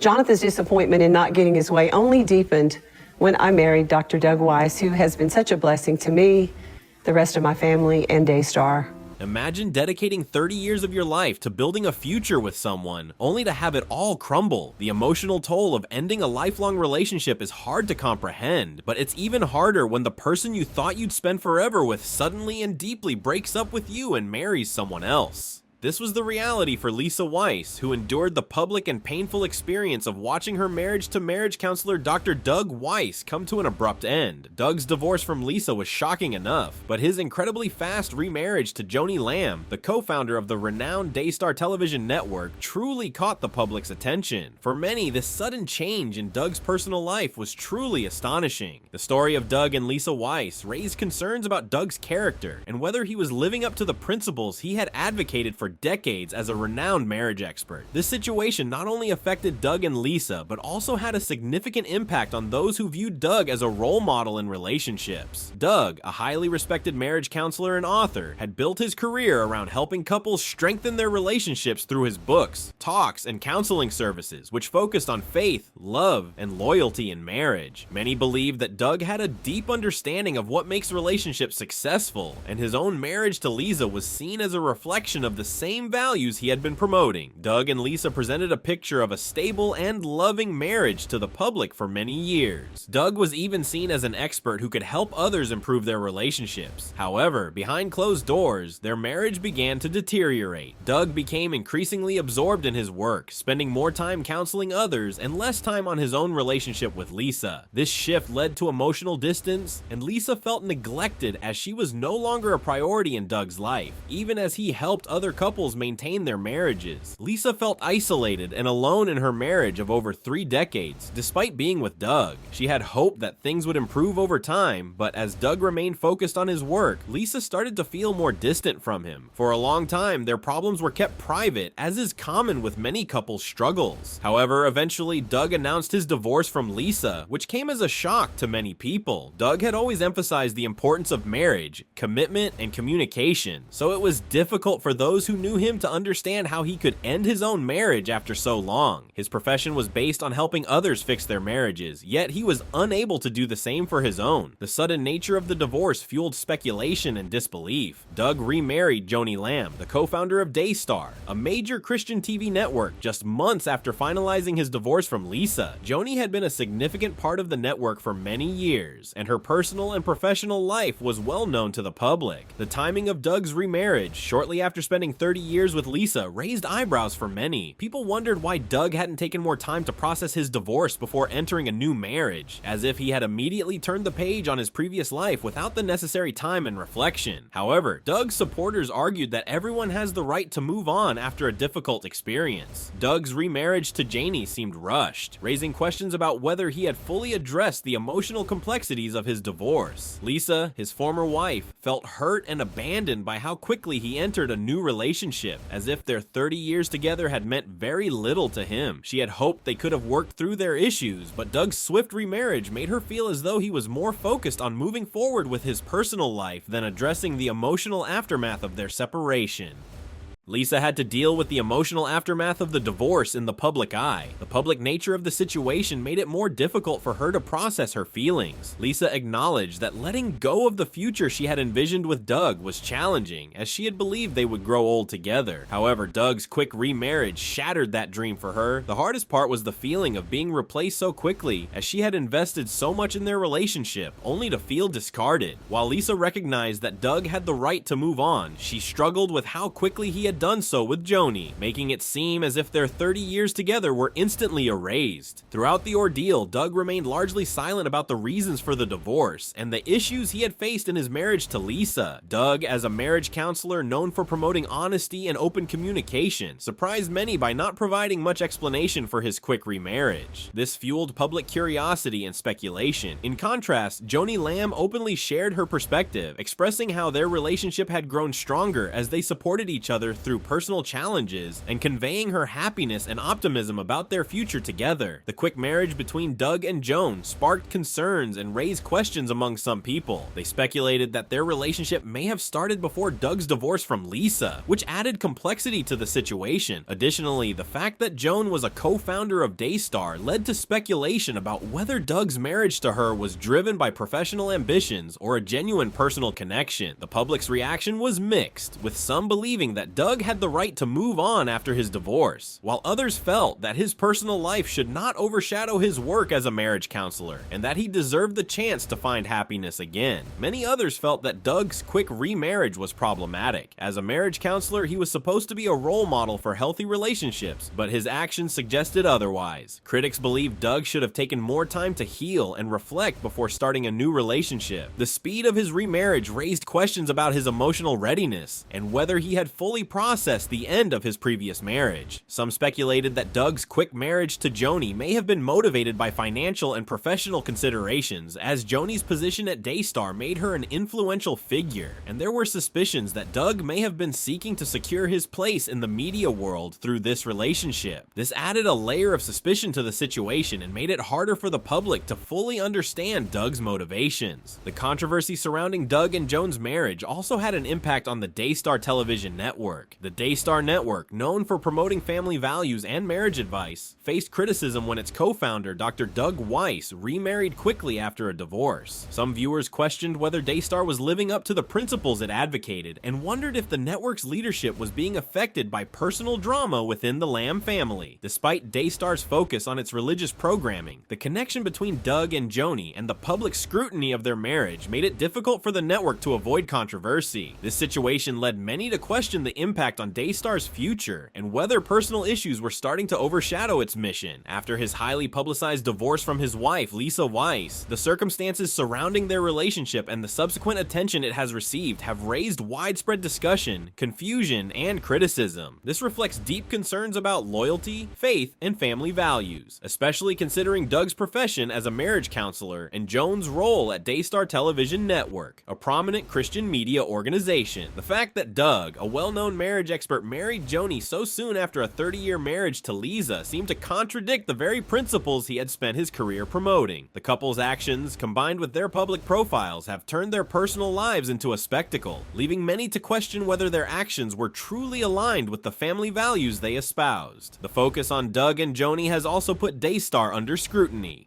Jonathan's disappointment in not getting his way only deepened when I married Dr. Doug Weiss, who has been such a blessing to me, the rest of my family, and Daystar. Imagine dedicating 30 years of your life to building a future with someone, only to have it all crumble. The emotional toll of ending a lifelong relationship is hard to comprehend, but it's even harder when the person you thought you'd spend forever with suddenly and deeply breaks up with you and marries someone else. This was the reality for Lisa Weiss, who endured the public and painful experience of watching her marriage to marriage counselor Dr. Doug Weiss come to an abrupt end. Doug's divorce from Lisa was shocking enough, but his incredibly fast remarriage to Joni Lamb, the co-founder of the renowned Daystar Television Network, truly caught the public's attention. For many, this sudden change in Doug's personal life was truly astonishing. The story of Doug and Lisa Weiss raised concerns about Doug's character and whether he was living up to the principles he had advocated for decades as a renowned marriage expert. This situation not only affected Doug and Lisa, but also had a significant impact on those who viewed Doug as a role model in relationships. Doug, a highly respected marriage counselor and author, had built his career around helping couples strengthen their relationships through his books, talks, and counseling services, which focused on faith, love, and loyalty in marriage. Many believed that Doug had a deep understanding of what makes relationships successful, and his own marriage to Lisa was seen as a reflection of the same values he had been promoting. Doug and Lisa presented a picture of a stable and loving marriage to the public for many years. Doug was even seen as an expert who could help others improve their relationships. However, behind closed doors, their marriage began to deteriorate. Doug became increasingly absorbed in his work, spending more time counseling others and less time on his own relationship with Lisa. This shift led to emotional distance, and Lisa felt neglected as she was no longer a priority in Doug's life, even as he helped other couples maintain their marriages. Lisa felt isolated and alone in her marriage of over 3 decades, despite being with Doug. She had hoped that things would improve over time, but as Doug remained focused on his work, Lisa started to feel more distant from him. For a long time, their problems were kept private, as is common with many couples' struggles. However, eventually, Doug announced his divorce from Lisa, which came as a shock to many people. Doug had always emphasized the importance of marriage, commitment, and communication, so it was difficult for those who knew him to understand how he could end his own marriage after so long. His profession was based on helping others fix their marriages, yet he was unable to do the same for his own. The sudden nature of the divorce fueled speculation and disbelief. Doug remarried Joni Lamb, the co-founder of Daystar, a major Christian TV network, just months after finalizing his divorce from Lisa. Joni had been a significant part of the network for many years, and her personal and professional life was well known to the public. The timing of Doug's remarriage, shortly after spending 30 years with Lisa, raised eyebrows for many. People wondered why Doug hadn't taken more time to process his divorce before entering a new marriage, as if he had immediately turned the page on his previous life without the necessary time and reflection. However, Doug's supporters argued that everyone has the right to move on after a difficult experience. Doug's remarriage to Joni seemed rushed, raising questions about whether he had fully addressed the emotional complexities of his divorce. Lisa, his former wife, felt hurt and abandoned by how quickly he entered a new relationship, as if their 30 years together had meant very little to him. She had hoped they could have worked through their issues, but Doug's swift remarriage made her feel as though he was more focused on moving forward with his personal life than addressing the emotional aftermath of their separation. Lisa had to deal with the emotional aftermath of the divorce in the public eye. The public nature of the situation made it more difficult for her to process her feelings. Lisa acknowledged that letting go of the future she had envisioned with Doug was challenging, as she had believed they would grow old together. However, Doug's quick remarriage shattered that dream for her. The hardest part was the feeling of being replaced so quickly, as she had invested so much in their relationship, only to feel discarded. While Lisa recognized that Doug had the right to move on, she struggled with how quickly he had done so with Joni, making it seem as if their 30 years together were instantly erased. Throughout the ordeal, Doug remained largely silent about the reasons for the divorce and the issues he had faced in his marriage to Lisa. Doug, as a marriage counselor known for promoting honesty and open communication, surprised many by not providing much explanation for his quick remarriage. This fueled public curiosity and speculation. In contrast, Joni Lamb openly shared her perspective, expressing how their relationship had grown stronger as they supported each other through through personal challenges and conveying her happiness and optimism about their future together. The quick marriage between Doug and Joan sparked concerns and raised questions among some people. They speculated that their relationship may have started before Doug's divorce from Lisa, which added complexity to the situation. Additionally, the fact that Joan was a co-founder of Daystar led to speculation about whether Doug's marriage to her was driven by professional ambitions or a genuine personal connection. The public's reaction was mixed, with some believing that Doug had the right to move on after his divorce, while others felt that his personal life should not overshadow his work as a marriage counselor, and that he deserved the chance to find happiness again. Many others felt that Doug's quick remarriage was problematic. As a marriage counselor, he was supposed to be a role model for healthy relationships, but his actions suggested otherwise. Critics believe Doug should have taken more time to heal and reflect before starting a new relationship. The speed of his remarriage raised questions about his emotional readiness and whether he had fully processed the end of his previous marriage. Some speculated that Doug's quick marriage to Joni may have been motivated by financial and professional considerations, as Joni's position at Daystar made her an influential figure, and there were suspicions that Doug may have been seeking to secure his place in the media world through this relationship. This added a layer of suspicion to the situation and made it harder for the public to fully understand Doug's motivations. The controversy surrounding Doug and Joan's marriage also had an impact on the Daystar Television Network. The Daystar Network, known for promoting family values and marriage advice, faced criticism when its co-founder, Dr. Doug Weiss, remarried quickly after a divorce. Some viewers questioned whether Daystar was living up to the principles it advocated and wondered if the network's leadership was being affected by personal drama within the Lamb family. Despite Daystar's focus on its religious programming, the connection between Doug and Joni and the public scrutiny of their marriage made it difficult for the network to avoid controversy. This situation led many to question the impact on Daystar's future and whether personal issues were starting to overshadow its mission. After his highly publicized divorce from his wife, Lisa Weiss, the circumstances surrounding their relationship and the subsequent attention it has received have raised widespread discussion, confusion, and criticism. This reflects deep concerns about loyalty, faith, and family values, especially considering Doug's profession as a marriage counselor and Joan's role at Daystar Television Network, a prominent Christian media organization. The fact that Doug, a well-known marriage expert, married Joni so soon after a 30-year marriage to Lisa seemed to contradict the very principles he had spent his career promoting. The couple's actions, combined with their public profiles, have turned their personal lives into a spectacle, leaving many to question whether their actions were truly aligned with the family values they espoused. The focus on Doug and Joni has also put Daystar under scrutiny.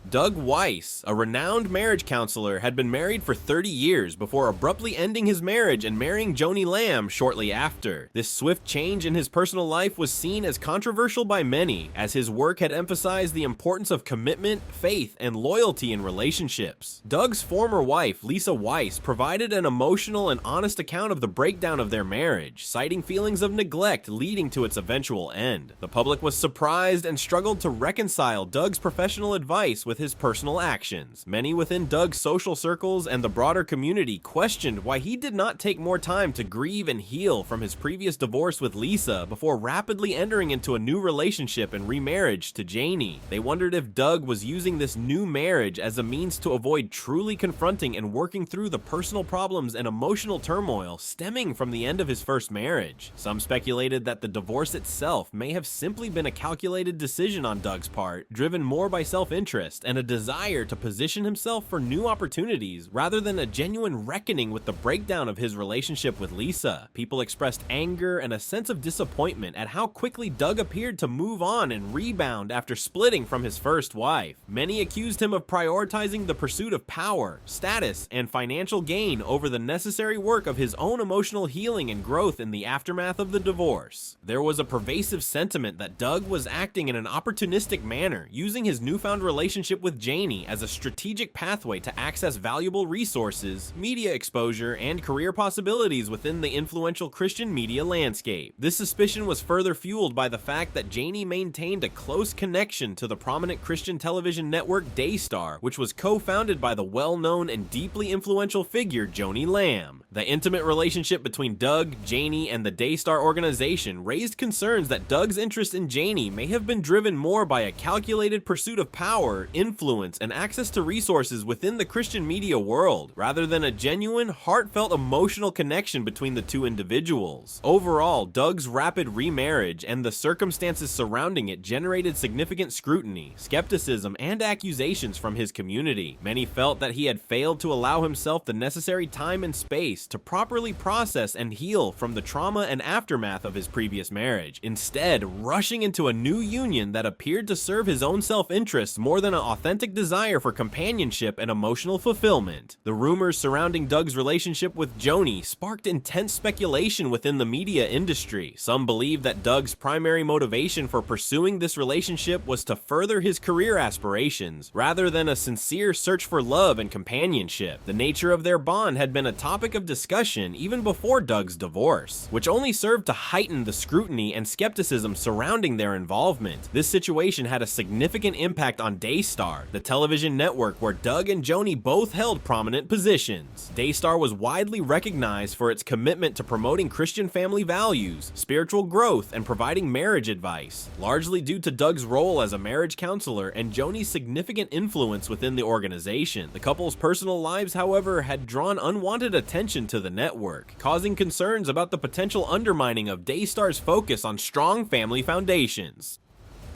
Doug Weiss, a renowned marriage counselor, had been married for 30 years before abruptly ending his marriage and marrying Joni Lamb shortly after. This swift change in his personal life was seen as controversial by many, as his work had emphasized the importance of commitment, faith, and loyalty in relationships. Doug's former wife, Lisa Weiss, provided an emotional and honest account of the breakdown of their marriage, citing feelings of neglect leading to its eventual end. The public was surprised and struggled to reconcile Doug's professional advice with his personal actions. Many within Doug's social circles and the broader community questioned why he did not take more time to grieve and heal from his previous divorce with Lisa before rapidly entering into a new relationship and remarriage to Joni. They wondered if Doug was using this new marriage as a means to avoid truly confronting and working through the personal problems and emotional turmoil stemming from the end of his first marriage. Some speculated that the divorce itself may have simply been a calculated decision on Doug's part, driven more by self-interest and a desire to position himself for new opportunities rather than a genuine reckoning with the breakdown of his relationship with Lisa. People expressed anger and a sense of disappointment at how quickly Doug appeared to move on and rebound after splitting from his first wife. Many accused him of prioritizing the pursuit of power, status, and financial gain over the necessary work of his own emotional healing and growth in the aftermath of the divorce. There was a pervasive sentiment that Doug was acting in an opportunistic manner, using his newfound relationship with Joni as a strategic pathway to access valuable resources, media exposure, and career possibilities within the influential Christian media landscape. This suspicion was further fueled by the fact that Joni maintained a close connection to the prominent Christian television network Daystar, which was co-founded by the well-known and deeply influential figure Joni Lamb. The intimate relationship between Doug, Joni, and the Daystar organization raised concerns that Doug's interest in Joni may have been driven more by a calculated pursuit of power, influence and access to resources within the Christian media world, rather than a genuine, heartfelt emotional connection between the two individuals. Overall, Doug's rapid remarriage and the circumstances surrounding it generated significant scrutiny, skepticism, and accusations from his community. Many felt that he had failed to allow himself the necessary time and space to properly process and heal from the trauma and aftermath of his previous marriage, instead rushing into a new union that appeared to serve his own self-interest more than an authentic desire for companionship and emotional fulfillment. The rumors surrounding Doug's relationship with Joni sparked intense speculation within the media industry. Some believe that Doug's primary motivation for pursuing this relationship was to further his career aspirations, rather than a sincere search for love and companionship. The nature of their bond had been a topic of discussion even before Doug's divorce, which only served to heighten the scrutiny and skepticism surrounding their involvement. This situation had a significant impact on Daystar, the television network where Doug and Joni both held prominent positions. Daystar was widely recognized for its commitment to promoting Christian family values, spiritual growth, and providing marriage advice, largely due to Doug's role as a marriage counselor and Joni's significant influence within the organization. The couple's personal lives, however, had drawn unwanted attention to the network, causing concerns about the potential undermining of Daystar's focus on strong family foundations.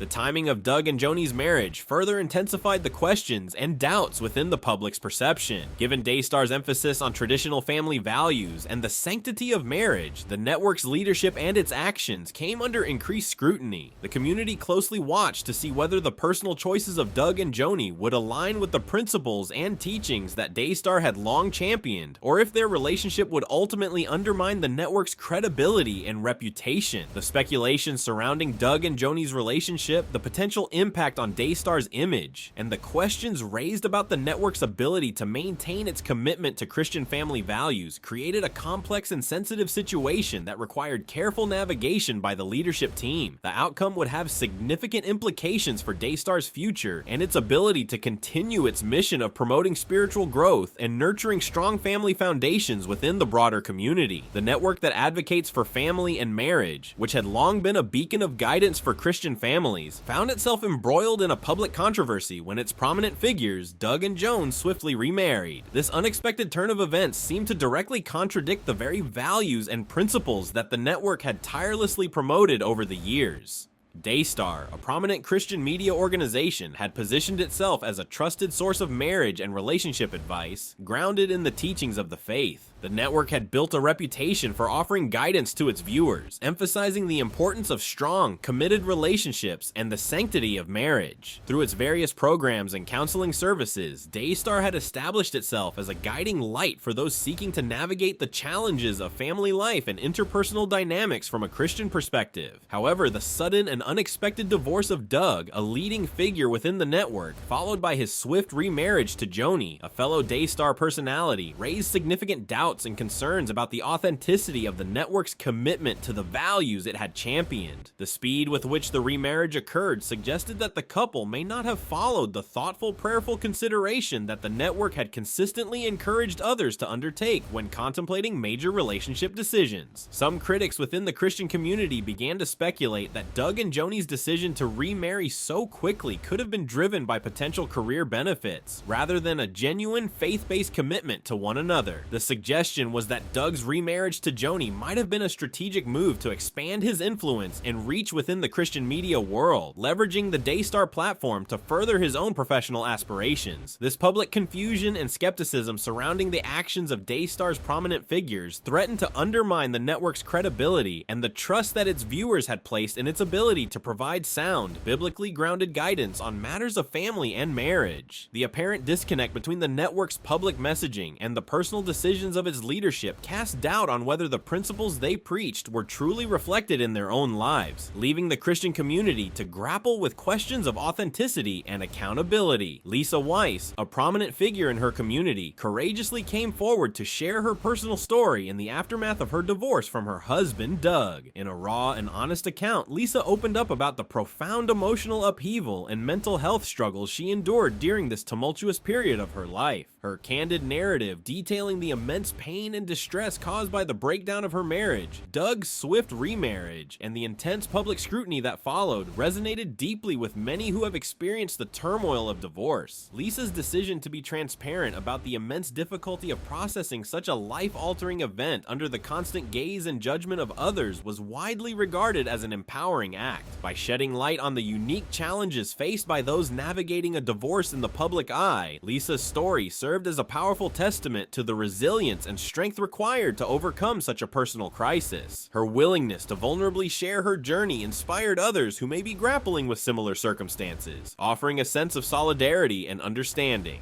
The timing of Doug and Joni's marriage further intensified the questions and doubts within the public's perception. Given Daystar's emphasis on traditional family values and the sanctity of marriage, the network's leadership and its actions came under increased scrutiny. The community closely watched to see whether the personal choices of Doug and Joni would align with the principles and teachings that Daystar had long championed, or if their relationship would ultimately undermine the network's credibility and reputation. The speculation surrounding Doug and Joni's relationship, the potential impact on Daystar's image, and the questions raised about the network's ability to maintain its commitment to Christian family values created a complex and sensitive situation that required careful navigation by the leadership team. The outcome would have significant implications for Daystar's future and its ability to continue its mission of promoting spiritual growth and nurturing strong family foundations within the broader community. The network that advocates for family and marriage, which had long been a beacon of guidance for Christian families, found itself embroiled in a public controversy when its prominent figures, Doug and Joan, swiftly remarried. This unexpected turn of events seemed to directly contradict the very values and principles that the network had tirelessly promoted over the years. Daystar, a prominent Christian media organization, had positioned itself as a trusted source of marriage and relationship advice, grounded in the teachings of the faith. The network had built a reputation for offering guidance to its viewers, emphasizing the importance of strong, committed relationships and the sanctity of marriage. Through its various programs and counseling services, Daystar had established itself as a guiding light for those seeking to navigate the challenges of family life and interpersonal dynamics from a Christian perspective. However, the sudden and unexpected divorce of Doug, a leading figure within the network, followed by his swift remarriage to Joni, a fellow Daystar personality, raised significant doubts and concerns about the authenticity of the network's commitment to the values it had championed. The speed with which the remarriage occurred suggested that the couple may not have followed the thoughtful, prayerful consideration that the network had consistently encouraged others to undertake when contemplating major relationship decisions. Some critics within the Christian community began to speculate that Doug and Joni's decision to remarry so quickly could have been driven by potential career benefits, rather than a genuine faith-based commitment to one another. The suggestion was that Doug's remarriage to Joni might have been a strategic move to expand his influence and reach within the Christian media world, leveraging the Daystar platform to further his own professional aspirations. This public confusion and skepticism surrounding the actions of Daystar's prominent figures threatened to undermine the network's credibility and the trust that its viewers had placed in its ability to provide sound, biblically grounded guidance on matters of family and marriage. The apparent disconnect between the network's public messaging and the personal decisions of its leadership cast doubt on whether the principles they preached were truly reflected in their own lives, leaving the Christian community to grapple with questions of authenticity and accountability. Lisa Weiss, a prominent figure in her community, courageously came forward to share her personal story in the aftermath of her divorce from her husband, Doug. In a raw and honest account, Lisa opened up about the profound emotional upheaval and mental health struggles she endured during this tumultuous period of her life. Her candid narrative detailing the immense pain and distress caused by the breakdown of her marriage, Doug's swift remarriage, and the intense public scrutiny that followed resonated deeply with many who have experienced the turmoil of divorce. Lisa's decision to be transparent about the immense difficulty of processing such a life-altering event under the constant gaze and judgment of others was widely regarded as an empowering act. By shedding light on the unique challenges faced by those navigating a divorce in the public eye, Lisa's story served as a powerful testament to the resilience and strength required to overcome such a personal crisis. Her willingness to vulnerably share her journey inspired others who may be grappling with similar circumstances, offering a sense of solidarity and understanding.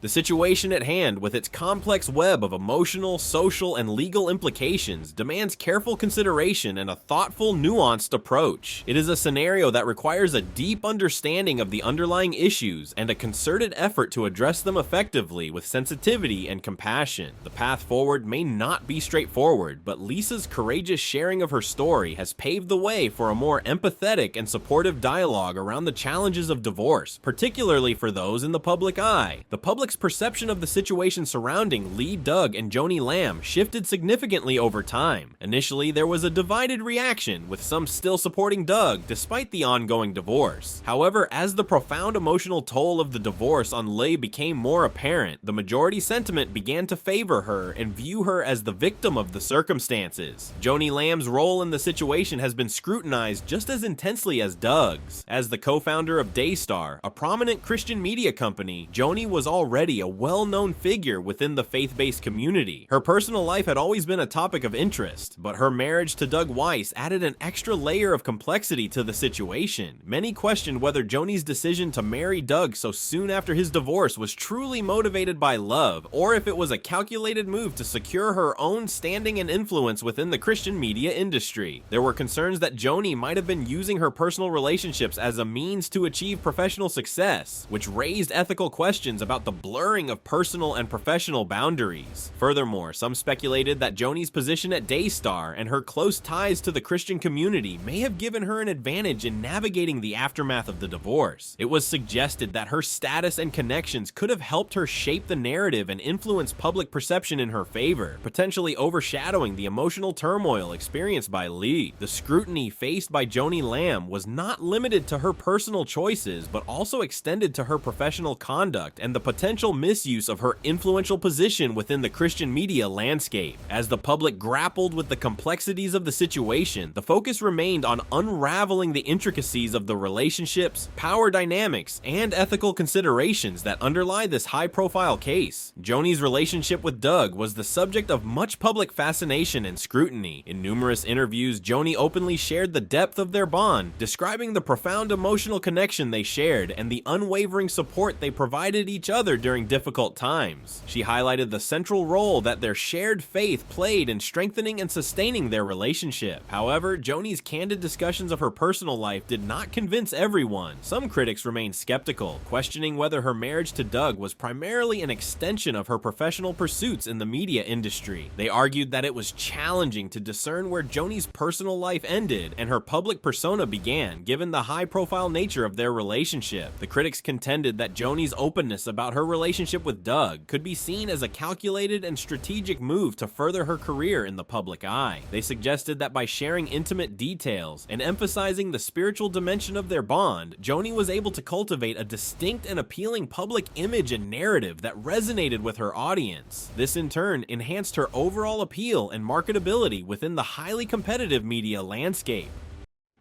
The situation at hand, with its complex web of emotional, social, and legal implications, demands careful consideration and a thoughtful, nuanced approach. It is a scenario that requires a deep understanding of the underlying issues and a concerted effort to address them effectively with sensitivity and compassion. The path forward may not be straightforward, but Lisa's courageous sharing of her story has paved the way for a more empathetic and supportive dialogue around the challenges of divorce, particularly for those in the public eye. The public's perception of the situation surrounding Lee, Doug, and Joni Lamb shifted significantly over time. Initially, there was a divided reaction, with some still supporting Doug despite the ongoing divorce. However, as the profound emotional toll of the divorce on Lee became more apparent, the majority sentiment began to favor her and view her as the victim of the circumstances. Joni Lamb's role in the situation has been scrutinized just as intensely as Doug's. As the co-founder of Daystar, a prominent Christian media company, Joni was already a well-known figure within the faith-based community. Her personal life had always been a topic of interest, but her marriage to Doug Weiss added an extra layer of complexity to the situation. Many questioned whether Joni's decision to marry Doug so soon after his divorce was truly motivated by love, or if it was a calculated move to secure her own standing and influence within the Christian media industry. There were concerns that Joni might have been using her personal relationships as a means to achieve professional success, which raised ethical questions about the blurring of personal and professional boundaries. Furthermore, some speculated that Joni's position at Daystar and her close ties to the Christian community may have given her an advantage in navigating the aftermath of the divorce. It was suggested that her status and connections could have helped her shape the narrative and influence public perception in her favor, potentially overshadowing the emotional turmoil experienced by Lee. The scrutiny faced by Joni Lamb was not limited to her personal choices, but also extended to her professional conduct and the potential misuse of her influential position within the Christian media landscape. As the public grappled with the complexities of the situation, the focus remained on unraveling the intricacies of the relationships, power dynamics, and ethical considerations that underlie this high-profile case. Joni's relationship with Doug was the subject of much public fascination and scrutiny. In numerous interviews, Joni openly shared the depth of their bond, describing the profound emotional connection they shared and the unwavering support they provided each other during difficult times. She highlighted the central role that their shared faith played in strengthening and sustaining their relationship. However, Joni's candid discussions of her personal life did not convince everyone. Some critics remained skeptical, questioning whether her marriage to Doug was primarily an extension of her professional pursuits in the media industry. They argued that it was challenging to discern where Joni's personal life ended and her public persona began, given the high-profile nature of their relationship. The critics contended that Joni's openness about her relationship with Doug could be seen as a calculated and strategic move to further her career in the public eye. They suggested that by sharing intimate details and emphasizing the spiritual dimension of their bond, Joni was able to cultivate a distinct and appealing public image and narrative that resonated with her audience. This in turn enhanced her overall appeal and marketability within the highly competitive media landscape.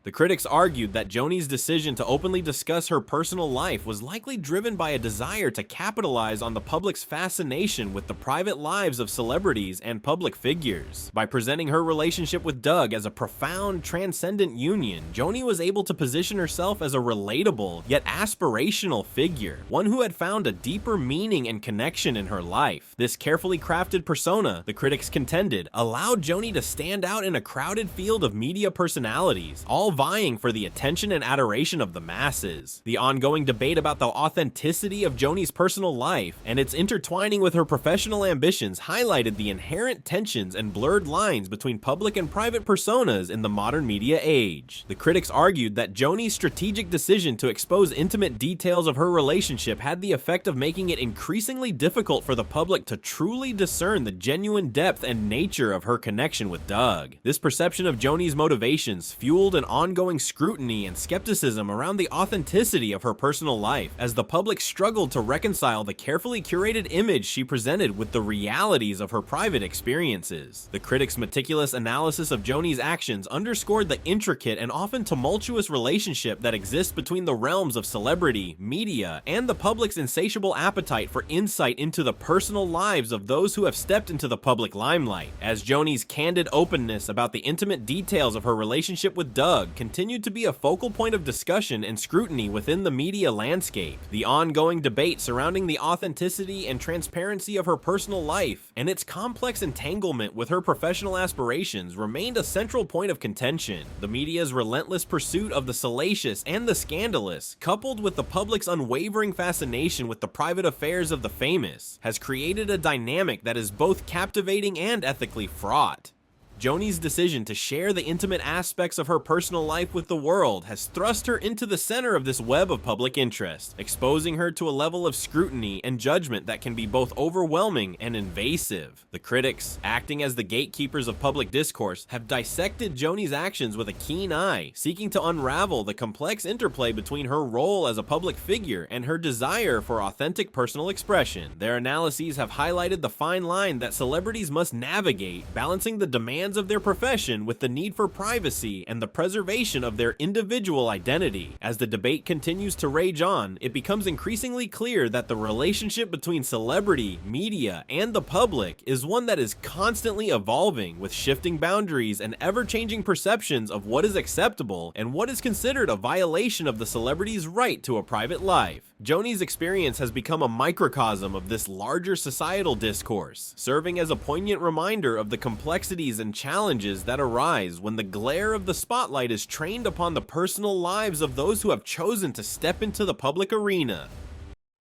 The critics argued that Joni's decision to openly discuss her personal life was likely driven by a desire to capitalize on the public's fascination with the private lives of celebrities and public figures. By presenting her relationship with Doug as a profound, transcendent union, Joni was able to position herself as a relatable, yet aspirational figure, one who had found a deeper meaning and connection in her life. This carefully crafted persona, the critics contended, allowed Joni to stand out in a crowded field of media personalities, all all vying for the attention and adoration of the masses. The ongoing debate about the authenticity of Joni's personal life and its intertwining with her professional ambitions highlighted the inherent tensions and blurred lines between public and private personas in the modern media age. The critics argued that Joni's strategic decision to expose intimate details of her relationship had the effect of making it increasingly difficult for the public to truly discern the genuine depth and nature of her connection with Doug. This perception of Joni's motivations fueled an ongoing scrutiny and skepticism around the authenticity of her personal life, as the public struggled to reconcile the carefully curated image she presented with the realities of her private experiences. The critics' meticulous analysis of Joni's actions underscored the intricate and often tumultuous relationship that exists between the realms of celebrity, media, and the public's insatiable appetite for insight into the personal lives of those who have stepped into the public limelight. As Joni's candid openness about the intimate details of her relationship with Doug continued to be a focal point of discussion and scrutiny within the media landscape, the ongoing debate surrounding the authenticity and transparency of her personal life and its complex entanglement with her professional aspirations remained a central point of contention. The media's relentless pursuit of the salacious and the scandalous, coupled with the public's unwavering fascination with the private affairs of the famous, has created a dynamic that is both captivating and ethically fraught. Joni's decision to share the intimate aspects of her personal life with the world has thrust her into the center of this web of public interest, exposing her to a level of scrutiny and judgment that can be both overwhelming and invasive. The critics, acting as the gatekeepers of public discourse, have dissected Joni's actions with a keen eye, seeking to unravel the complex interplay between her role as a public figure and her desire for authentic personal expression. Their analyses have highlighted the fine line that celebrities must navigate, balancing the demands of their profession with the need for privacy and the preservation of their individual identity. As the debate continues to rage on, it becomes increasingly clear that the relationship between celebrity, media, and the public is one that is constantly evolving, with shifting boundaries and ever-changing perceptions of what is acceptable and what is considered a violation of the celebrity's right to a private life. Joni's experience has become a microcosm of this larger societal discourse, serving as a poignant reminder of the complexities and challenges that arise when the glare of the spotlight is trained upon the personal lives of those who have chosen to step into the public arena.